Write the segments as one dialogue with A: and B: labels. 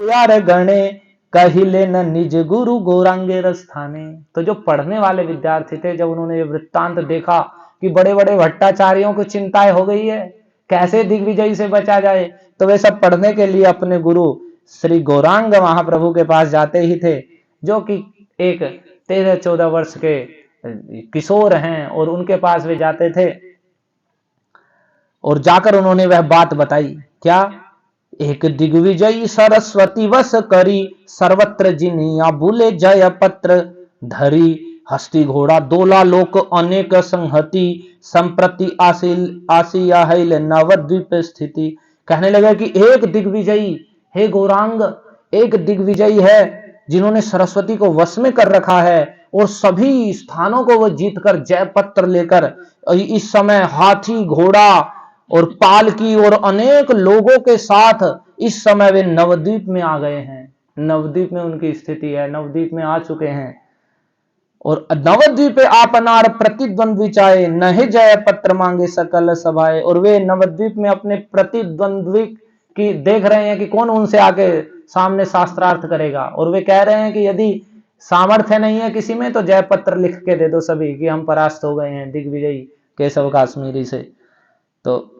A: यार गणे कहिले न निज गुरु गौरांगे रस्थाने। तो जो पढ़ने वाले विद्यार्थी थे, जब उन्होंने ये वृत्तांत देखा कि बड़े बड़े भट्टाचार्यों को चिंताएं हो गई है, कैसे दिग्विजयी से बचा जाए, तो वे सब पढ़ने के लिए अपने गुरु श्री गौरांग महाप्रभु के पास जाते ही थे, जो कि एक 13-14 वर्ष के किशोर हैं, और उनके पास वे जाते थे और जाकर उन्होंने वह बात बताई। क्या? एक दिग्विजयी सरस्वती वश करी, सर्वत्र जिनिया बुले जय पत्र धरी, हस्ती घोड़ा दोला लोक अनेक संहति, संप्रति आसिया हैल नवद्वीप स्थिति। कहने लगे कि एक दिग्विजयी, हे गौरांग, एक दिग्विजयी है जिन्होंने सरस्वती को वश में कर रखा है, और सभी स्थानों को वो जीतकर जय पत्र लेकर इस समय हाथी घोड़ा और पालकी और अनेक लोगों के साथ इस समय वे नवद्वीप में आ गए हैं। नवद्वीप में उनकी स्थिति है, नवद्वीप में आ चुके हैं। और नवद्वीप आपनार प्रतिद्वंद्वी चाहे, नहे जय पत्र मांगे सकल सभाए। और वे नवद्वीप में अपने प्रतिद्वंद्वी की देख रहे हैं कि कौन उनसे आके सामने शास्त्रार्थ करेगा, और वे कह रहे हैं कि यदि सामर्थ्य नहीं है किसी में तो जय पत्र लिख के दे दो सभी कि हम परास्त हो गए हैं दिग्विजयी केशव काश्मीरी से। तो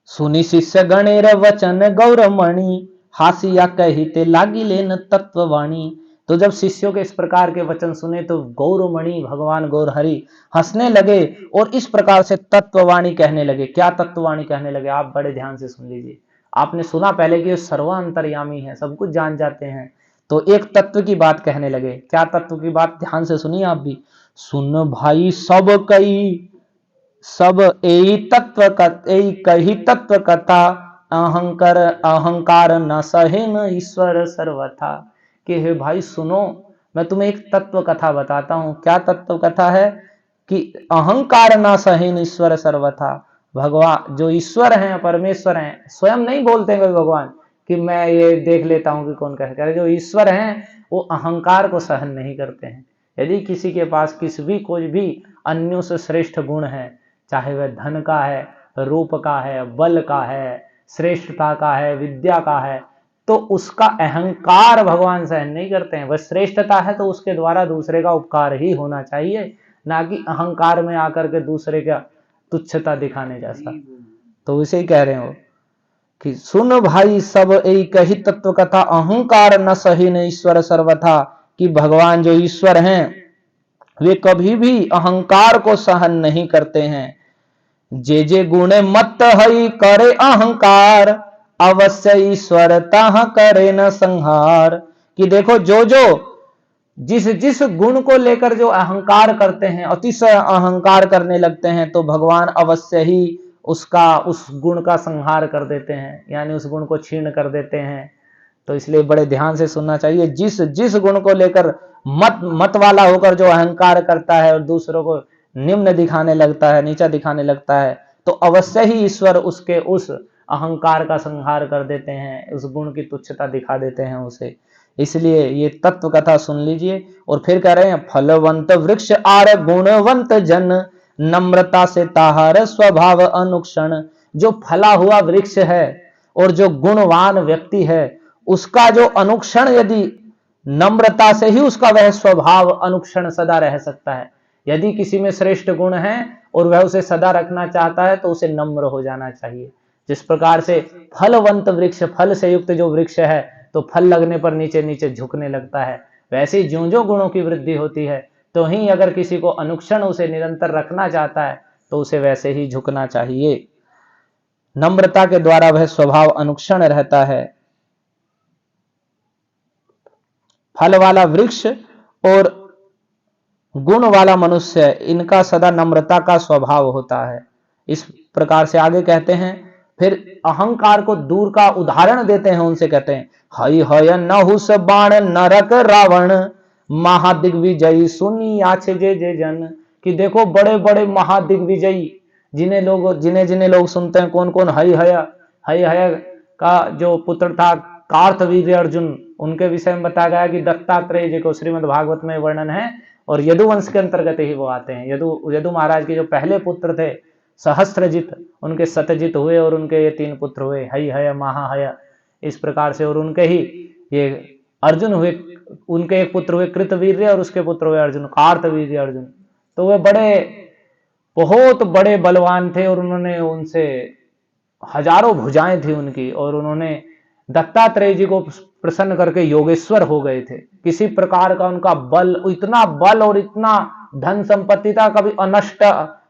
A: सुनी शिष्य गणेर वचन गौरमणि, हासिया कहिते लागी लेन तत्ववाणी। तो जब शिष्यों के इस प्रकार के वचन सुने तो गौरमणि भगवान गौरहरि हंसने लगे और इस प्रकार से तत्ववाणी कहने लगे। क्या तत्ववाणी कहने लगे? आप बड़े ध्यान से सुन लीजिए। आपने सुना पहले कि ये सर्वांतर्यामी है, सब कुछ जान जाते हैं, तो एक तत्व की बात कहने लगे। क्या तत्व की बात? ध्यान से सुनिए आप भी। सुन भाई सब कई, सब एई तत्व कही तत्व कथा, अहंकार अहंकार न सहे न ईश्वर सर्वथा। कि हे भाई सुनो, मैं तुम्हें एक तत्व कथा बताता हूं। क्या तत्व कथा है? कि अहंकार न सहे न ईश्वर सर्वथा। भगवान जो ईश्वर हैं, परमेश्वर हैं, स्वयं नहीं बोलते हैं भगवान कि मैं ये देख लेता हूं कि कौन कैसे करे। जो ईश्वर हैं वो अहंकार को सहन नहीं करते हैं। यदि किसी के पास किसी भी कोई भी अन्यों से श्रेष्ठ गुण है, चाहे वह धन का है, रूप का है, बल का है, श्रेष्ठता का है, विद्या का है, तो उसका अहंकार भगवान सहन नहीं करते हैं। वह श्रेष्ठता है तो उसके द्वारा दूसरे का उपकार ही होना चाहिए, ना कि अहंकार में आकर के दूसरे का तुच्छता दिखाने जैसा। तो इसे ही कह रहे हो कि सुन भाई सब एक ही तत्व कथा, अहंकार न सही न ईश्वर सर्वथा। कि भगवान जो ईश्वर हैं वे कभी भी अहंकार को सहन नहीं करते हैं। जे जे गुण मत हई करे अहंकार, अवश्य ईश्वर ताह करे न संहार। कि देखो जो जो जिस जिस गुण को लेकर जो अहंकार करते हैं, अतिशय अहंकार करने लगते हैं, तो भगवान अवश्य ही उसका उस गुण का संहार कर देते हैं, यानी उस गुण को छीण कर देते हैं। तो इसलिए बड़े ध्यान से सुनना चाहिए। जिस जिस गुण को लेकर मत वाला होकर जो अहंकार करता है और दूसरों को निम्न दिखाने लगता है, नीचा दिखाने लगता है, तो अवश्य ही ईश्वर उसके उस अहंकार का संहार कर देते हैं, उस गुण की तुच्छता दिखा देते हैं उसे। इसलिए ये तत्व कथा सुन लीजिए। और फिर कह रहे हैं, फलवंत वृक्ष आर गुणवंत जन, नम्रता से ताहार स्वभाव अनुक्षण। जो फला हुआ वृक्ष है और जो गुणवान व्यक्ति है, उसका जो अनुक्षण यदि नम्रता से ही उसका वह स्वभाव अनुक्षण सदा रह सकता है। यदि किसी में श्रेष्ठ गुण है और वह उसे सदा रखना चाहता है तो उसे नम्र हो जाना चाहिए। जिस प्रकार से फलवंत वृक्ष, फल से युक्त जो वृक्ष है, तो फल लगने पर नीचे नीचे झुकने लगता है, वैसे ही ज्यों ज्यों गुणों की वृद्धि होती है तो ही अगर किसी को अनुक्षण उसे निरंतर रखना चाहता है तो उसे वैसे ही झुकना चाहिए। नम्रता के द्वारा वह स्वभाव अनुक्षण रहता है। फल वाला वृक्ष और गुण वाला मनुष्य, इनका सदा नम्रता का स्वभाव होता है। इस प्रकार से आगे कहते हैं, फिर अहंकार को दूर का उदाहरण देते हैं। उनसे कहते हैं, हई हय नहुस बाण नरक रावण, महादिग्विजयी सुनी आछे जे जे जन। कि देखो बड़े बड़े महादिग्विजयी जिन्हें जिन्हें लोग सुनते हैं, कौन कौन? हई हय का जो पुत्र था कार्तवीर्य अर्जुन, उनके विषय में बताया गया कि दत्तात्रेय जी को श्रीमद् भागवत में वर्णन है, और यदुवंश के अंतर्गत ही वो आते हैं। यदु महाराज के जो पहले पुत्र थे सहस्त्रजित, उनके शतजित हुए और उनके ये 3 पुत्र हुए, हय हय महाहय, इस प्रकार से। और उनके ही ये अर्जुन हुए, उनके एक पुत्र हुए कृतवीर्य और उसके पुत्र हुए अर्जुन, कार्तवीर्य अर्जुन। तो वे बहुत बड़े बलवान थे और उन्होंने उनसे हजारों भुजाएं थी उनकी, और उन्होंने दत्तात्रेय जी को प्रसन्न करके योगेश्वर हो गए थे। किसी प्रकार का उनका बल, इतना बल और इतना धन संपत्ति था, कभी अनष्ट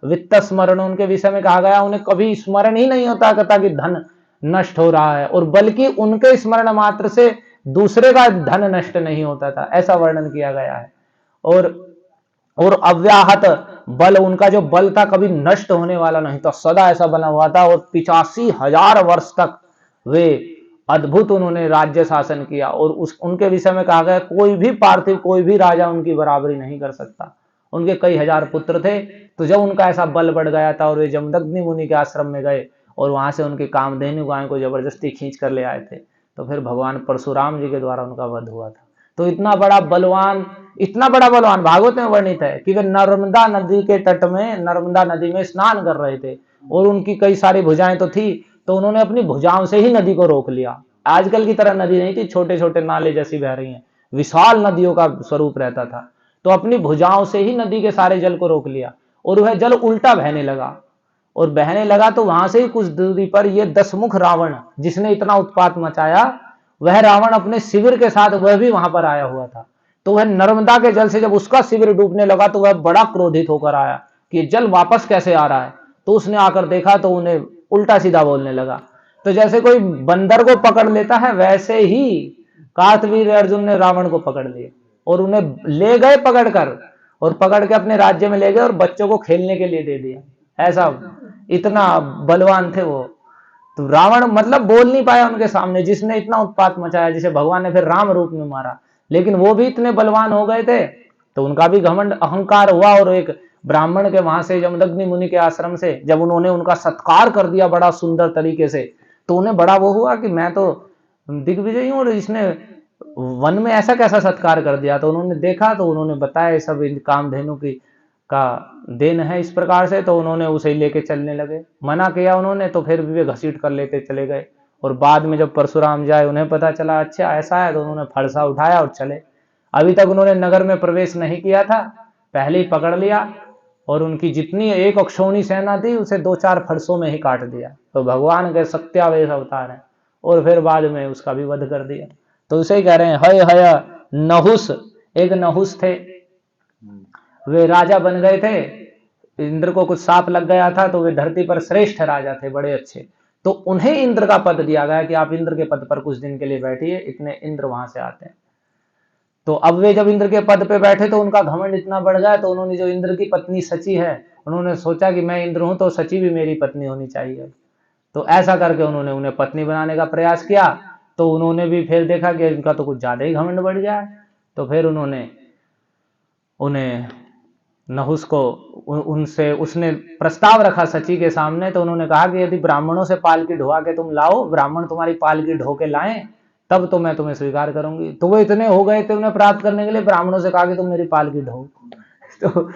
A: वित्त स्मरण उनके विषय में कहा गया, उन्हें कभी स्मरण ही नहीं होता कहता कि धन नष्ट हो रहा है, और बल्कि उनके स्मरण मात्र से दूसरे का धन नष्ट नहीं होता था, ऐसा वर्णन किया गया है। और अव्याहत बल, उनका जो बल था कभी नष्ट होने वाला नहीं था, सदा ऐसा बना हुआ था। और 85,000 वर्ष तक वे अद्भुत उन्होंने राज्य शासन किया, और उनके विषय में कहा गया कोई भी पार्थिव, कोई भी राजा उनकी बराबरी नहीं कर सकता। उनके कई हजार पुत्र थे, तो जब उनका ऐसा बल बढ़ गया था और वे जमदग्नि मुनि के आश्रम में गए और वहां से उनके कामधेनु गाय को जबरदस्ती खींच कर ले आए थे, तो फिर भगवान परशुराम जी के द्वारा उनका वध हुआ था। तो इतना बड़ा बलवान, इतना बड़ा बलवान भागवत में वर्णित है कि वे नर्मदा नदी के तट में, नर्मदा नदी में स्नान कर रहे थे, और उनकी कई सारी भुजाएं तो थी, तो उन्होंने अपनी भुजाओं से ही नदी को रोक लिया। आजकल की तरह नदी नहीं थी, छोटे छोटे नाले जैसी बह रही हैं, विशाल नदियों का स्वरूप रहता था। तो अपनी भुजाओं से ही नदी के सारे जल को रोक लिया, और वह जल उल्टा बहने लगा, और बहने लगा तो वहां से ही कुछ दूरी पर ये 10 मुख रावण, जिसने इतना उत्पात मचाया, वह रावण अपने शिविर के साथ वह भी वहां पर आया हुआ था। तो वह नर्मदा के जल से जब उसका शिविर डूबने लगा तो वह बड़ा क्रोधित होकर आया कि जल वापस कैसे आ रहा है। तो उसने आकर देखा तो उन्हें उल्टा सीधा बोलने लगा। तो जैसे कोई बंदर को पकड़ लेता है, वैसे ही कार्तवीर अर्जुन ने रावण को पकड़ लिया और उन्हें ले गए पकड़कर, और पकड़ के अपने राज्य में ले गए और बच्चों को खेलने के लिए दे दिया। ऐसा इतना बलवान थे वो। तो रावण मतलब बोल नहीं पाया उनके सामने, जिसने इतना उत्पात मचाया, जिसे भगवान ने फिर राम रूप में मारा। लेकिन वो भी इतने बलवान हो गए थे, तो उनका भी घमंड अहंकार हुआ, और एक ब्राह्मण के वहां से, जमदग्नि मुनि के आश्रम से, जब उन्होंने उनका सत्कार कर दिया बड़ा सुंदर तरीके से, तो उन्हें बड़ा वो हुआ कि मैं तो दिग्विजयी हूं और इसने वन में ऐसा कैसा सत्कार कर दिया। तो उन्होंने देखा, तो उन्होंने बताया सब कामधेनु की का देन है इस प्रकार से। तो उन्होंने उसे लेके चलने लगे, मना किया उन्होंने, तो फिर भी वे घसीट कर लेते चले गए। और बाद में जब परशुराम जाए, उन्हें पता चला अच्छा ऐसा है, तो उन्होंने फरसा उठाया और चले। अभी तक उन्होंने नगर में प्रवेश नहीं किया था, पहले ही पकड़ लिया, और उनकी जितनी एक अक्षौणी सेना थी उसे 2-4 फरसों में ही काट दिया। तो भगवान के सत्यावेश अवतार है, और फिर बाद में उसका भी वध कर दिया। तो उसे ही कह रहे हैं हय हय नहुस। एक नहुस थे, वे राजा बन गए थे। इंद्र को कुछ साप लग गया था, तो वे धरती पर श्रेष्ठ राजा थे, बड़े अच्छे। तो उन्हें इंद्र का पद दिया गया कि आप इंद्र के पद पर कुछ दिन के लिए बैठिए, इतने इंद्र वहां से आते हैं। तो अब वे जब इंद्र के पद पे बैठे तो उनका घमंड इतना बढ़ गया, तो उन्होंने जो इंद्र की पत्नी सची है, उन्होंने सोचा कि मैं इंद्र हूं तो सची भी मेरी पत्नी होनी चाहिए। तो ऐसा करके उन्होंने उन्हें पत्नी बनाने का प्रयास किया। तो उन्होंने भी फिर देखा कि इनका तो कुछ ज्यादा ही घमंड बढ़ गया है। तो फिर उन्होंने उन्हें नहुस को उनसे उसने प्रस्ताव रखा सची के सामने। तो उन्होंने कहा कि यदि ब्राह्मणों से पालकी ढोवा के तुम लाओ, ब्राह्मण तुम्हारी पालकी ढो के लाएं, तब तो मैं तुम्हें स्वीकार करूंगी। तो वो इतने हो गए थे उन्हें प्राप्त करने के लिए, ब्राह्मणों से कहा कि तुम मेरी पालकी ढो। तो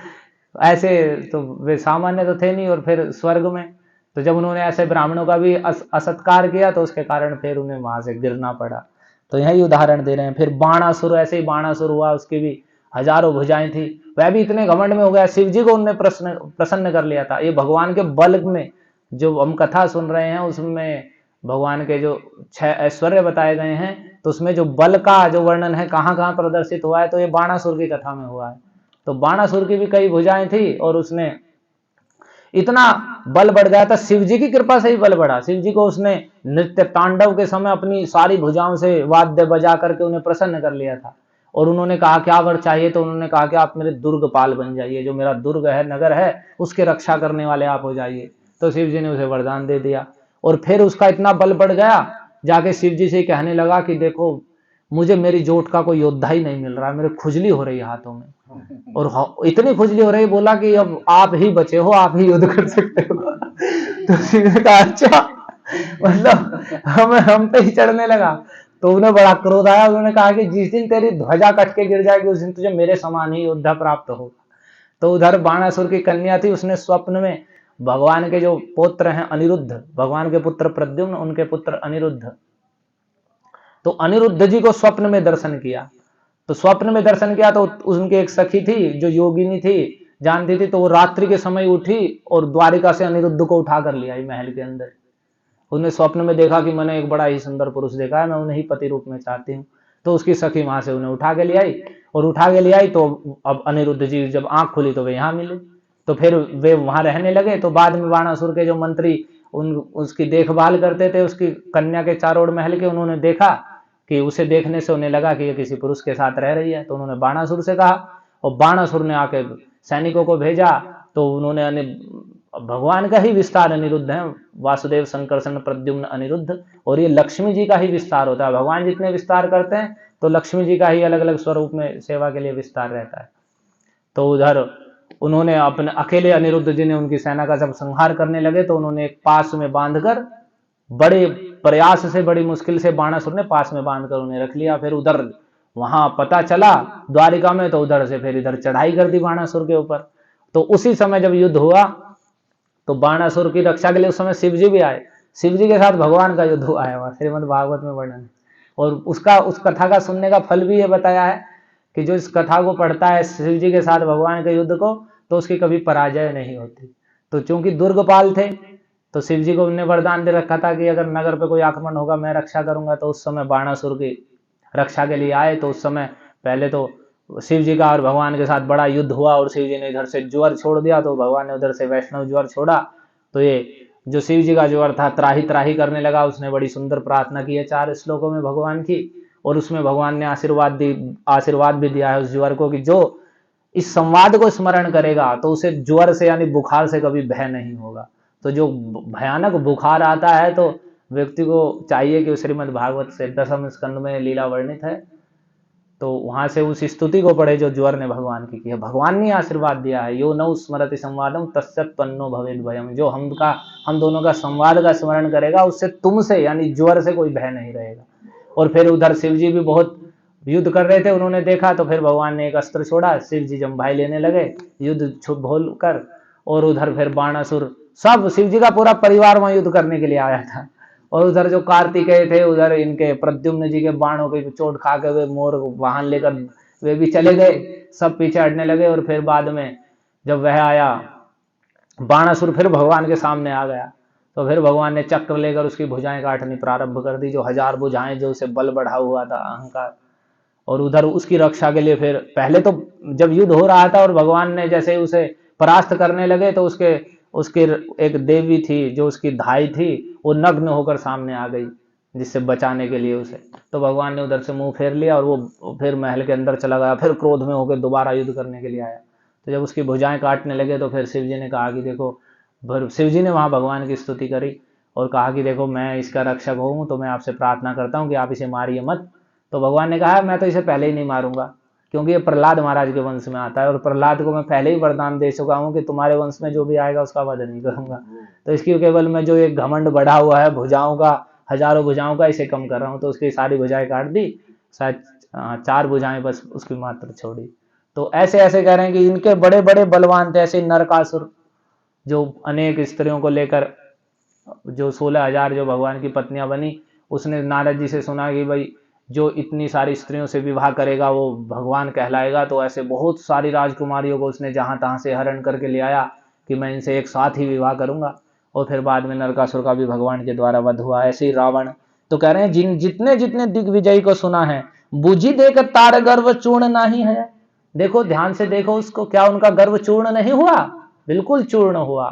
A: ऐसे तो वे सामान्य तो थे नहीं। और फिर स्वर्ग में तो जब उन्होंने ऐसे ब्राह्मणों का भी असत्कार किया, तो उसके कारण फिर उन्हें वहां से गिरना पड़ा। तो यही उदाहरण दे रहे हैं। फिर बाणासुर, ऐसे ही बाणासुर हुआ, उसकी भी हजारों भुजाएं थी, वह भी इतने घमंड में हो गया, शिव जी को उनने प्रसन्न कर लिया था। ये भगवान के बल में जो हम कथा सुन रहे हैं, उसमें भगवान के जो 6 ऐश्वर्य बताए गए हैं, तो उसमें जो बल का जो वर्णन है कहाँ कहाँ प्रदर्शित हुआ है, तो ये बाणासुर की कथा में हुआ है। तो बाणासुर की भी कई भुजाएं थी, और उसने इतना बल बढ़ गया था, शिव जी की कृपा से ही बल बढ़ा। शिव जी को उसने नृत्य तांडव के समय अपनी सारी भुजाओं से वाद्य बजा करके उन्हें प्रसन्न कर लिया था। और उन्होंने कहा क्या वर चाहिए, तो उन्होंने कहा कि आप मेरे दुर्गपाल बन जाइए, जो मेरा दुर्ग है, नगर है, उसके रक्षा करने वाले आप हो जाइए। तो शिव जी ने उसे वरदान दे दिया। और फिर उसका इतना बल बढ़ गया, जाके शिव जी से कहने लगा कि देखो मुझे मेरी जोट का कोई योद्धा ही नहीं मिल रहा, मेरे खुजली हो रही है हाथों में, और इतनी खुजली हो रही, बोला कि अब आप ही बचे हो, आप ही युद्ध कर सकते हो। तो शिव ने कहा अच्छा, मतलब हम पे ही चढ़ने लगा। तो उन्हें बड़ा क्रोध आया। उन्होंने कहा कि जिस दिन तेरी ध्वजा कट के गिर जाएगी, उस दिन तुझे मेरे समान ही योद्धा प्राप्त होगा। तो उधर बाणासुर की कन्या थी, उसने स्वप्न में भगवान के जो पुत्र हैं अनिरुद्ध, भगवान के पुत्र प्रद्युम्न, उनके पुत्र अनिरुद्ध, तो अनिरुद्ध जी को स्वप्न में दर्शन किया। तो स्वप्न में दर्शन किया तो उनकी एक सखी थी जो योगिनी थी, जानती थी, तो वो रात्रि के समय उठी और द्वारिका से अनिरुद्ध को उठा कर ले आई महल के अंदर। उन्हें स्वप्न में देखा कि मैंने एक बड़ा ही सुंदर पुरुष देखा है, मैं उन्हें ही पति रूप में चाहती हूँ। तो उसकी सखी वहां से उन्हें उठा के ले आई, और उठा के ले आई तो अब अनिरुद्ध जी जब आंख खुली तो वे यहाँ मिले, तो फिर वे वहां रहने लगे। तो बाद में बाणासुर के जो मंत्री उसकी देखभाल करते थे, उसकी कन्या के चारों ओर महल के, उन्होंने देखा कि उसे देखने से उन्हें लगा कि ये किसी पुरुष के साथ रह रही है। तो उन्होंने बाणासुर से कहा, और बाणासुर ने आके सैनिकों को भेजा। तो उन्होंने भगवान का ही विस्तार अनिरुद्ध है, वासुदेव संकर्षण प्रद्युम्न अनिरुद्ध, और ये लक्ष्मी जी का ही विस्तार होता है। भगवान जितने विस्तार करते हैं तो लक्ष्मी जी का ही अलग अलग स्वरूप में सेवा के लिए विस्तार रहता है। तो उधर उन्होंने अपने अकेले अनिरुद्ध जी ने उनकी सेना का जब संहार करने लगे तो उन्होंने एक पास में बांधकर, बड़े प्रयास से, बड़ी मुश्किल से बाणासुर ने पास में बांधकर उन्हें रख लिया। फिर उधर वहां पता चला द्वारिका में, तो उधर से फिर इधर चढ़ाई कर दी बाणासुर के ऊपर। तो उसी समय जब युद्ध हुआ तो बाणासुर की रक्षा के लिए उस समय शिव जी भी आए, शिव जी के साथ भगवान का युद्ध हुआ है, वहां श्रीमद् भागवत में वर्णन है। और उस कथा का सुनने का फल भी ये बताया है कि जो इस कथा को पढ़ता है शिव जी के साथ भगवान के युद्ध को, तो उसकी कभी पराजय नहीं होती। तो चूंकि दुर्गपाल थे तो शिव जी को उन्होंने वरदान दे रखा था कि अगर नगर पे कोई आक्रमण होगा मैं रक्षा करूंगा। तो उस समय बाणासुर की रक्षा के लिए आए। तो उस समय पहले तो शिव जी का और भगवान के साथ बड़ा युद्ध हुआ, और शिव जी ने इधर से ज्वर छोड़ दिया, तो भगवान ने उधर से वैष्णव ज्वर छोड़ा। तो ये जो शिव जी का ज्वर था त्राही त्राही करने लगा। उसने बड़ी सुंदर प्रार्थना की है 4 श्लोकों में भगवान की, और उसमें भगवान ने आशीर्वाद भी दिया है उस ज्वर को कि जो इस संवाद को स्मरण करेगा तो उसे ज्वर से यानी बुखार से कभी भय नहीं होगा। तो जो भयानक बुखार आता है तो व्यक्ति को चाहिए कि श्रीमद् भागवत से 10वें स्कंद में लीला वर्णित है, तो वहां से उस स्तुति को पढ़े जो ज्वर ने भगवान की है। भगवान ने आशीर्वाद दिया है, यो नौ स्मरति संवादम तस्सत्पन्नो भवेद भयम, जो हम दोनों का संवाद का स्मरण करेगा उससे तुमसे यानी ज्वर से कोई भय नहीं रहेगा। और फिर उधर शिव जी भी बहुत युद्ध कर रहे थे, उन्होंने देखा तो फिर भगवान ने एक अस्त्र छोड़ा, शिव जी जम्भाई लेने लगे युद्ध छुप भोल कर। और उधर फिर बाणासुर, सब शिव जी का पूरा परिवार वहां युद्ध करने के लिए आया था। और उधर जो कार्तिकेय थे, उधर इनके प्रद्युम्न जी के बाणों की चोट खा के वे मोर वाहन लेकर वे भी चले गए, सब पीछे हटने लगे। और फिर बाद में जब वह आया बाणासुर फिर भगवान के सामने आ गया, तो फिर भगवान ने चक्र लेकर उसकी भुजाएं काटनी प्रारंभ कर दी, जो 1000 भुजाएं, जो उसे बल बढ़ा हुआ था अहंकार। और उधर उसकी रक्षा के लिए फिर पहले तो जब युद्ध हो रहा था और भगवान ने जैसे ही उसे परास्त करने लगे तो उसके एक देवी थी जो उसकी धाई थी, वो नग्न होकर सामने आ गई जिससे बचाने के लिए उसे। तो भगवान ने उधर से मुंह फेर लिया और वो फिर महल के अंदर चला गया, फिर क्रोध में होकर दोबारा युद्ध करने के लिए आया। तो जब उसकी भुजाएं काटने लगे तो फिर शिव जी ने कहा कि देखो, शिव जी ने वहां भगवान की स्तुति करी और कहा कि देखो मैं इसका रक्षक हूं, तो मैं आपसे प्रार्थना करता हूं कि आप इसे मारिए मत। तो भगवान ने कहा मैं तो इसे पहले ही नहीं मारूंगा, क्योंकि ये प्रहलाद महाराज के वंश में आता है और प्रहलाद को मैं पहले ही वरदान दे चुका हूं कि तुम्हारे वंश में जो भी आएगा उसका वध नहीं करूंगा। तो इसकी केवल मैं जो एक घमंड बढ़ा हुआ है भुजाओं का, 1000 भुजाओं का, इसे कम कर रहा हूं। तो उसकी सारी भुजाएं काट दी, शायद 4 भुजाएं बस उसकी मात्र छोड़ी। तो ऐसे ऐसे कह रहे हैं कि इनके बड़े बड़े बलवान थे, ऐसे नरकासुर जो अनेक स्त्रियों को लेकर, जो 16,000 जो भगवान की पत्नियां बनी, उसने नारद जी से सुना कि भाई जो इतनी सारी स्त्रियों से विवाह करेगा वो भगवान कहलाएगा। तो ऐसे बहुत सारी राजकुमारियों को उसने जहां तहां से हरण करके ले आया कि मैं इनसे एक साथ ही विवाह करूंगा। और फिर बाद में नरकासुर का भी भगवान के द्वारा वध हुआ। ऐसे ही रावण। तो कह रहे हैं जितने जितने दिग्विजयी को सुना है, बुझी देकर तार गर्व चूर्ण नहीं है। देखो ध्यान से देखो उसको, क्या उनका गर्व चूर्ण नहीं हुआ? बिल्कुल चूर्ण हुआ।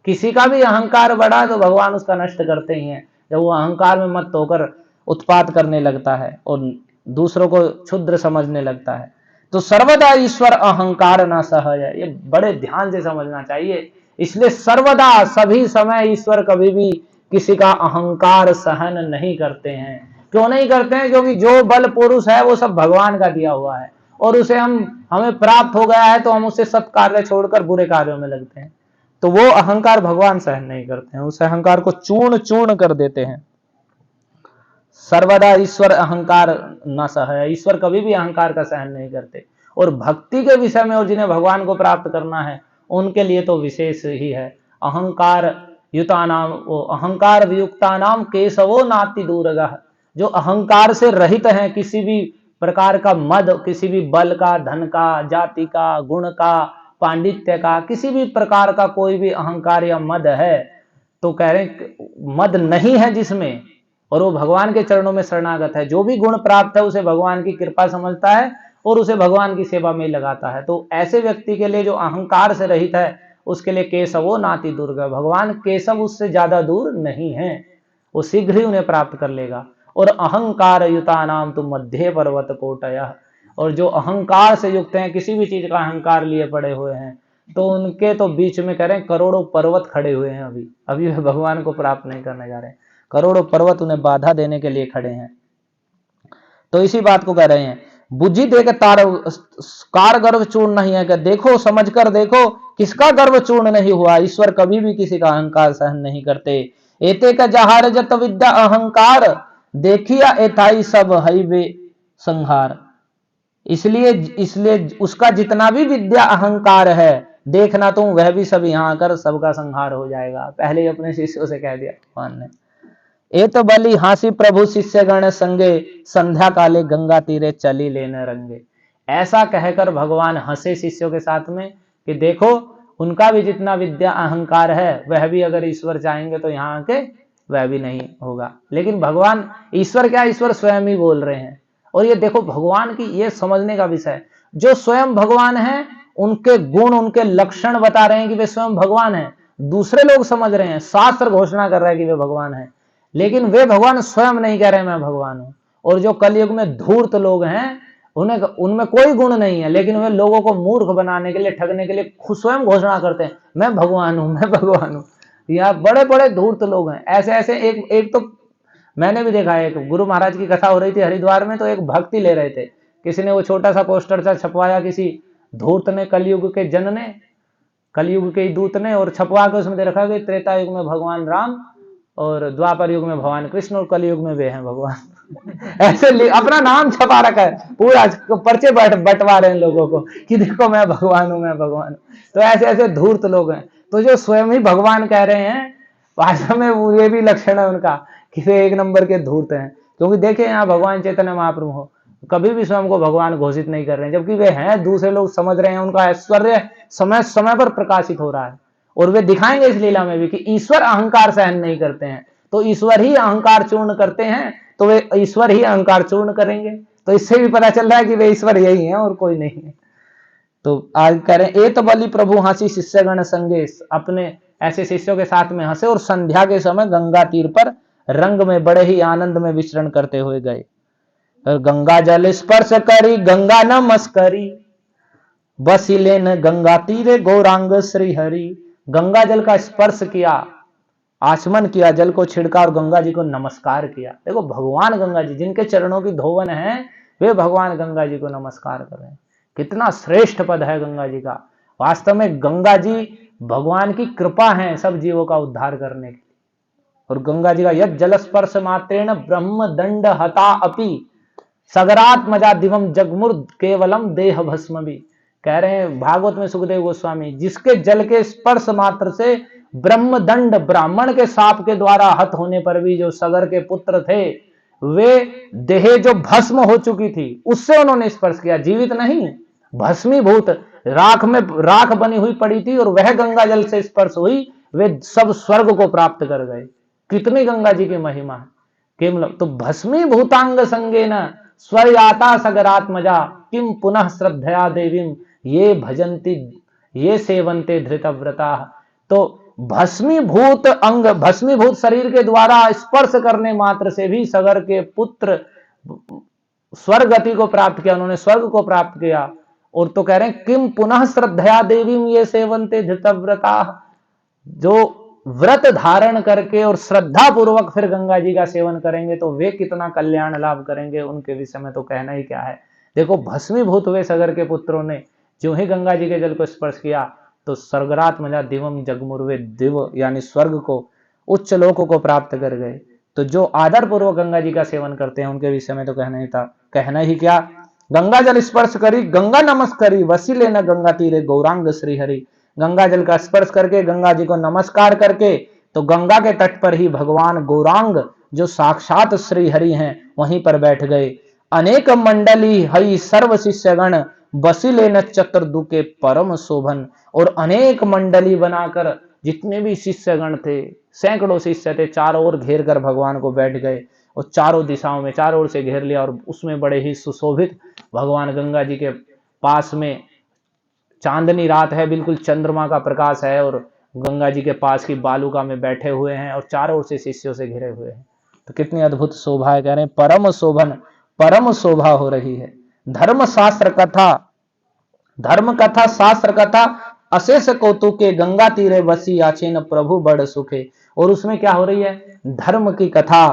A: किसी का भी अहंकार बढ़ा तो भगवान उसका नष्ट करते ही हैं। जब वो अहंकार में मत होकर उत्पात करने लगता है और दूसरों को क्षुद्र समझने लगता है, तो सर्वदा ईश्वर अहंकार न सहज है। ये बड़े ध्यान से समझना चाहिए। इसलिए सर्वदा सभी समय ईश्वर कभी भी किसी का अहंकार सहन नहीं करते हैं। क्यों नहीं करते हैं? क्योंकि जो बल पुरुष है वो सब भगवान का दिया हुआ है और उसे हमें प्राप्त हो गया है, तो हम उससे सत्कार्य छोड़कर बुरे कार्यों में लगते हैं। तो वो अहंकार भगवान सहन नहीं करते हैं, उस अहंकार को चूर्ण चूर्ण कर देते हैं। सर्वदा ईश्वर अहंकार न सहे, ईश्वर कभी भी अहंकार का सहन नहीं करते। और भक्ति के विषय में और जिन्हें भगवान को प्राप्त करना है उनके लिए तो विशेष ही है। अहंकार युतानाम, वो अहंकार वियुक्तानाम केशवो नाति दूरगः, जो अहंकार से रहित हैं, किसी भी प्रकार का मद, किसी भी बल का, धन का, जाति का, गुण का, पांडित्य का, किसी भी प्रकार का कोई भी अहंकार या मद है, तो कह रहे हैं मद नहीं है जिसमें, और वो भगवान के चरणों में शरणागत है, जो भी गुण प्राप्त है उसे भगवान की कृपा समझता है और उसे भगवान की सेवा में लगाता है। तो ऐसे व्यक्ति के लिए जो अहंकार से रहित है, उसके लिए केशवो नाति दुर्गा, भगवान केशव उससे ज्यादा दूर नहीं है, वो शीघ्र ही उन्हें प्राप्त कर लेगा। और अहंकार युता नाम तो मध्य पर्वत कोटय, और जो अहंकार से युक्त हैं, किसी भी चीज का अहंकार लिए पड़े हुए हैं, तो उनके तो बीच में कह रहे हैं करोड़ों पर्वत खड़े हुए हैं, अभी अभी वे भगवान को प्राप्त नहीं करने जा रहे हैं, करोड़ों पर्वत उन्हें बाधा देने के लिए खड़े हैं। तो इसी बात को कह रहे हैं, बुद्धि देख तार कार गर्व चूर्ण नहीं है, कि देखो समझ कर देखो किसका गर्व चूर्ण नहीं हुआ, ईश्वर कभी भी किसी का अहंकार सहन नहीं करते। एते का जहार जत विद्या अहंकार, देखिया एथाई सब हई वे संहार, इसलिए इसलिए उसका जितना भी विद्या अहंकार है, देखना तुम वह भी सब यहाँ आकर सबका संहार हो जाएगा। पहले ही अपने शिष्यों से कह दिया भगवान ने। ए तो बलि हासी प्रभु शिष्य गण संगे, संध्या काले गंगा तीरे चली लेने रंगे। ऐसा कहकर भगवान हंसे शिष्यों के साथ में कि देखो उनका भी जितना विद्या अहंकार है, वह भी अगर ईश्वर चाहेंगे तो यहाँ आके वह भी नहीं होगा। लेकिन भगवान ईश्वर क्या, ईश्वर स्वयं ही बोल रहे हैं। और ये देखो भगवान की ये समझने का विषय, जो स्वयं भगवान है उनके गुण उनके लक्षण बता रहे हैं कि वे स्वयं भगवान हैं। दूसरे लोग समझ रहे हैं, शास्त्र घोषणा कर रहा है कि वे भगवान हैं, लेकिन वे भगवान स्वयं नहीं कह रहे मैं भगवान हूं। और जो कलयुग में धूर्त लोग हैं, उन्हें उनमें कोई गुण नहीं है, लेकिन वे लोगों को मूर्ख बनाने के लिए, ठगने के लिए स्वयं घोषणा करते हैं मैं भगवान हूं, मैं भगवान हूं। यहाँ बड़े बड़े धूर्त लोग हैं ऐसे ऐसे। एक तो मैंने भी देखा है, एक गुरु महाराज की कथा हो रही थी हरिद्वार में, तो एक भक्ति ले रहे थे, किसी ने वो छोटा सा पोस्टर सा छपवाया, किसी धूर्त ने, कलयुग के जन ने, कलयुग के दूत ने, और छपवा के उसमें दे रखा कि त्रेता युग में भगवान राम, और द्वापर युग में भगवान कृष्ण, और कलयुग में वे हैं भगवान। ऐसे अपना नाम छपा रखा है, पूरा पर्चे बंटवा रहे हैं लोगों को कि देखो मैं भगवान हूं, मैं भगवान हूं। तो ऐसे ऐसे धूर्त लोग हैं। तो जो स्वयं ही भगवान कह रहे हैं, वास्तव में ये भी लक्षण है उनका कि वे एक नंबर के धूर्त हैं। क्योंकि देखिए यहाँ भगवान चैतन्य महाप्रभु कभी भी स्वयं को भगवान घोषित नहीं कर रहे हैं, जबकि वे हैं, दूसरे लोग समझ रहे हैं, उनका ऐश्वर्य समय समय पर प्रकाशित हो रहा है। और वे दिखाएंगे इस लीला में भी कि ईश्वर अहंकार सहन नहीं करते हैं, तो ईश्वर ही अहंकार चूर्ण करते हैं, तो वे ईश्वर ही अहंकार चूर्ण करेंगे। तो इससे भी पता चल रहा है कि वे ईश्वर यही हैं और कोई नहीं है। तो आज कह रहे हैं, ए तो बलि प्रभु हंसी शिष्यगण संगे, अपने ऐसे शिष्यों के साथ में हंसे और संध्या के समय गंगा तीर पर रंग में बड़े ही आनंद में विचरण करते हुए गए। गंगा जल स्पर्श करी गंगा नमस्करी, बसिलेन गंगा तीरे गौरांग श्री हरि। गंगा जल का स्पर्श किया, आचमन किया, जल को छिड़का और गंगा जी को नमस्कार किया। देखो भगवान गंगा जी जिनके चरणों की धोवन है, वे भगवान गंगा जी को नमस्कार कर रहे हैं। कितना श्रेष्ठ पद है गंगा जी का। वास्तव में गंगा जी भगवान की कृपा है सब जीवों का उद्धार करने की। और गंगा जी का यद जल स्पर्श मात्रेण ब्रह्म दंड हता अपि, सगरात मजा दिवम जगमुर्द केवलम देह भस्म भी। कह रहे हैं भागवत में सुखदेव गोस्वामी, जिसके जल के स्पर्श मात्र से ब्रह्मदंड, ब्राह्मण के साप के द्वारा हत होने पर भी जो सगर के पुत्र थे, वे देह जो भस्म हो चुकी थी उससे उन्होंने स्पर्श किया, जीवित नहीं, भस्मीभूत राख में राख बनी हुई पड़ी थी, और वह गंगा जल से स्पर्श हुई, वे सब स्वर्ग को प्राप्त कर गए। कितनी गंगा जी की महिमा है। केवल तो भस्मीभूतांग संगे न स्वर्याता सगरात्मजा, किम पुनः श्रद्धया देवीम ये भजंती ये सेवंते धृतव्रता। तो भस्मीभूत अंग, भस्मीभूत शरीर के द्वारा स्पर्श करने मात्र से भी सगर के पुत्र स्वर्ग गति को प्राप्त किया, उन्होंने स्वर्ग को प्राप्त किया। और तो कह रहे हैं किम पुनः श्रद्धया देवीम ये सेवंते धृतव्रता, जो व्रत धारण करके और श्रद्धा पूर्वक फिर गंगा जी का सेवन करेंगे तो वे कितना कल्याण लाभ करेंगे, उनके विषय में तो कहना ही क्या है। देखो भस्मीभूत हुए सगर के पुत्रों ने जो ही गंगा जी के जल को स्पर्श किया तो स्वर्गरात मजा दिवम जगमुर्वे, दिव यानी स्वर्ग को, उच्च लोकों को प्राप्त कर गए। तो जो आदर पूर्वक गंगा जी का सेवन करते हैं उनके विषय में तो कहना ही था, कहना ही क्या। गंगा जल स्पर्श करी गंगा नमस्करी, वसीले न गंगा तीरे गौरांग श्री हरि। गंगा जल का स्पर्श करके, गंगा जी को नमस्कार करके, तो गंगा के तट पर ही भगवान गौरांग जो साक्षात श्री हरि हैं वहीं पर बैठ गए। अनेक मंडली हई सर्व शिष्यगण बसिले न चतुर्दुके परम शोभन। और अनेक मंडली बनाकर जितने भी शिष्यगण थे, सैकड़ों शिष्य थे, चारों ओर घेर कर भगवान को बैठ गए और चारों दिशाओं में चारों ओर से घेर लिया। और उसमें बड़े ही सुशोभित भगवान गंगा जी के पास में चांदनी रात है, बिल्कुल चंद्रमा का प्रकाश है, और गंगा जी के पास की बालुका में बैठे हुए हैं और चारों ओर से शिष्यों से घिरे हुए हैं। तो कितनी अद्भुत शोभा है, कह रहे हैं परम शोभन, परम शोभा हो रही है। धर्म शास्त्र कथा, धर्म कथा शास्त्र कथा अशेष कौतुके, गंगा तीरे बसी आछिन प्रभु बड़ सुखे। और उसमें क्या हो रही है, धर्म की कथा,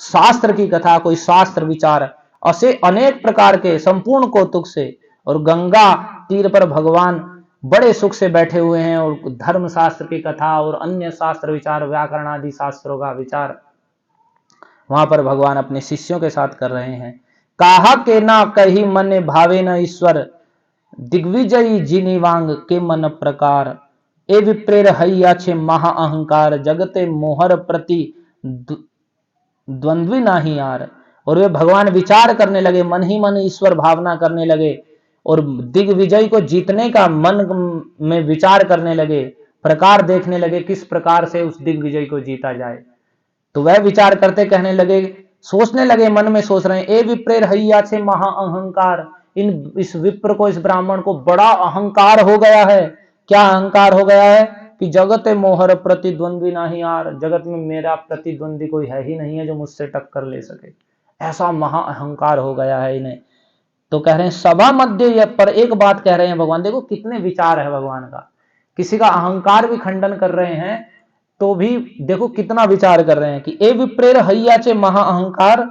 A: शास्त्र की कथा, कोई शास्त्र विचार असे अनेक प्रकार के संपूर्ण कौतुक से, और गंगा तीर पर भगवान बड़े सुख से बैठे हुए हैं, और धर्म शास्त्र की कथा और अन्य शास्त्र विचार, व्याकरण आदि शास्त्रों का विचार वहां पर भगवान अपने शिष्यों के साथ कर रहे हैं। काहा के ना कही मन भावे न ईश्वर, दिग्विजयी जिनिवांग के मन प्रकार। ए विप्रेर हैया छे महा अहंकार, जगते मोहर प्रति द्वंद्वी नाही यार। और वे भगवान विचार करने लगे, मन ही मन ईश्वर भावना करने लगे, और दिग्विजय को जीतने का मन में विचार करने लगे, प्रकार देखने लगे किस प्रकार से उस दिग्विजय को जीता जाए। तो वह विचार करते कहने लगे, सोचने लगे, मन में सोच रहे हैं, ए विप्रेर हैया छे महा अहंकार, इस विप्र को, इस ब्राह्मण को बड़ा अहंकार हो गया है। क्या अहंकार हो गया है कि जगत मोहर प्रतिद्वंद्वी नहीं यार, जगत में मेरा प्रतिद्वंदी कोई है ही नहीं है जो मुझसे टक्कर ले सके, ऐसा महा अहंकार हो गया है इन्हें। तो कह रहे हैं सभा मध्य पर एक बात कह रहे हैं भगवान, देखो कितने विचार है भगवान का, किसी का अहंकार भी खंडन कर रहे हैं तो भी देखो कितना विचार कर रहे हैं कि ए विप्रेर हैयाचे महा अहंकार,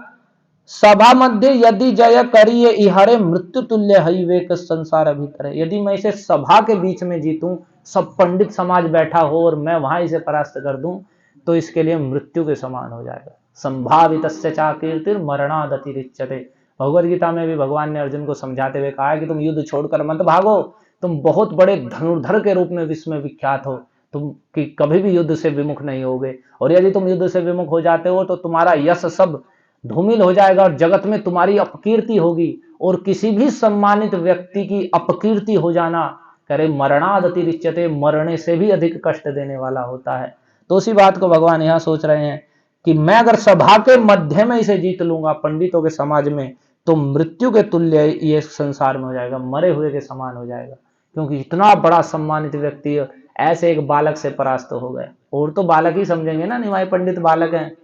A: सभा मध्य यदि जय करिए इहरे मृत्यु तुल्य हई वेक संसार भीतर। यदि मैं इसे सभा के बीच में जीतूं, सब पंडित समाज बैठा हो और मैं वहां इसे परास्त कर दूं, तो इसके लिए मृत्यु के समान हो जाएगा। संभावितस्य चा कीर्तिर मरणादतिरिच्यते। भगवद गीता में भी भगवान ने अर्जुन को समझाते हुए कहा है कि तुम युद्ध छोड़कर मत भागो, तुम बहुत बड़े धनुर्धर के रूप में विश्व में विख्यात हो, तुम कि कभी भी युद्ध से विमुख नहीं होगे, और यदि तुम युद्ध से विमुख हो जाते हो तो तुम्हारा यश सब धूमिल हो जाएगा और जगत में तुम्हारी अपकीर्ति होगी, और किसी भी सम्मानित व्यक्ति की अपकीर्ति हो जाना, करे मरणादतिरिच्यते, मरने से भी अधिक कष्ट देने वाला होता है। तो उसी बात को भगवान यहाँ सोच रहे हैं कि मैं अगर सभा के मध्य में इसे जीत लूंगा, पंडितों के समाज में, तो मृत्यु के तुल्य ये संसार में हो जाएगा, मरे हुए के समान हो जाएगा, क्योंकि इतना बड़ा सम्मानित व्यक्ति ऐसे एक बालक से परास्त हो गए। और तो बालक ही समझेंगे ना, निमाय पंडित बालक हैं।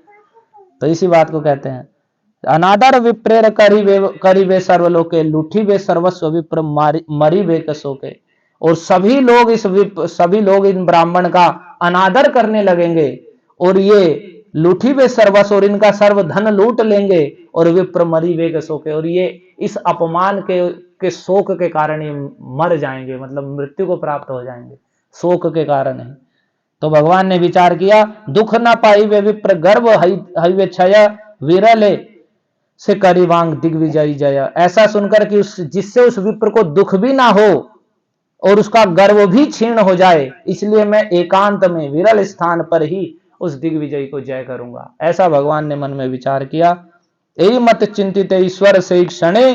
A: तो इसी बात को कहते हैं अनादर विप्रेर करी वे सर्वलोके, लूठी वे सर्वस्व विप्र मरी वे कसोके। और सभी लोग इन ब्राह्मण का अनादर करने लगेंगे, और ये लूठी वे सर्वस्व, और इनका सर्व धन लूट लेंगे, और विप्र मरी वे कसोके, और ये इस अपमान के शोक के कारण ये मर जाएंगे, मतलब मृत्यु को प्राप्त हो जाएंगे शोक के कारण है। तो भगवान ने विचार किया, दुख न पाई वे विप्र गर्व हई क्षय, विरले से करिवांग दिग्विजयी जय। ऐसा सुनकर कि जिससे उस विप्र को दुख भी ना हो और उसका गर्व भी क्षीण हो जाए, इसलिए मैं एकांत में विरल स्थान पर ही उस दिग्विजयी को जय करूंगा। ऐसा भगवान ने मन में विचार किया। यही मत चिंतित ईश्वर से क्षणे,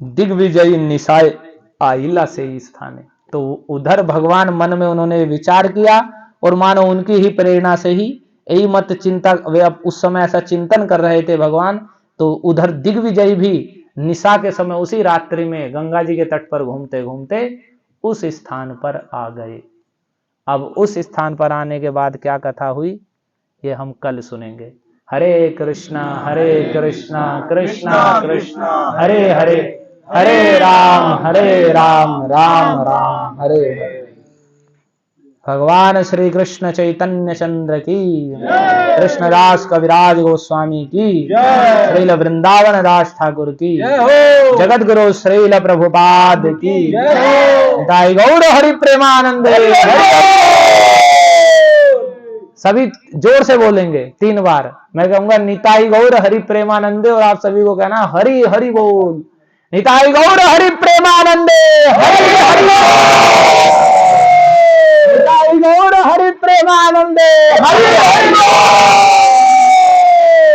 A: दिग्विजयी निशाय आइला से स्थाने। तो उधर भगवान मन में उन्होंने विचार किया, और मानो उनकी ही प्रेरणा से ही यही मत चिंता, वे अब उस समय ऐसा चिंतन कर रहे थे भगवान, तो उधर दिग्विजयी भी निशा के समय उसी रात्रि में गंगा जी के तट पर घूमते घूमते उस स्थान पर आ गए। अब उस स्थान पर आने के बाद क्या कथा हुई ये हम कल सुनेंगे। हरे कृष्णा कृष्णा कृष्णा हरे हरे, हरे राम राम राम हरे हरे। भगवान श्री कृष्ण चैतन्य चंद्र की, कृष्णदास कविराज गोस्वामी की, श्रील वृंदावन दास ठाकुर की, जगत गुरु श्रील प्रभुपाद की, निताई गौर हरि प्रेमानंद। सभी जोर से बोलेंगे 3 बार। मैं कहूंगा निताई गौर हरि प्रेमानंदे, और आप सभी को कहना हरि हरि बोल। निताई गौर हरि प्रेमानंदे, हरि हरि। निताई गौर हरि प्रेमानंदे हरि हरि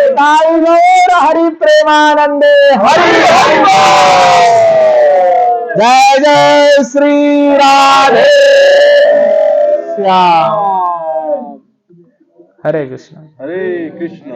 A: निताई गौर हरि प्रेमानंदे हरि हरि जय जय श्री राधे श्याम। हरे कृष्ण।
B: हरे कृष्ण।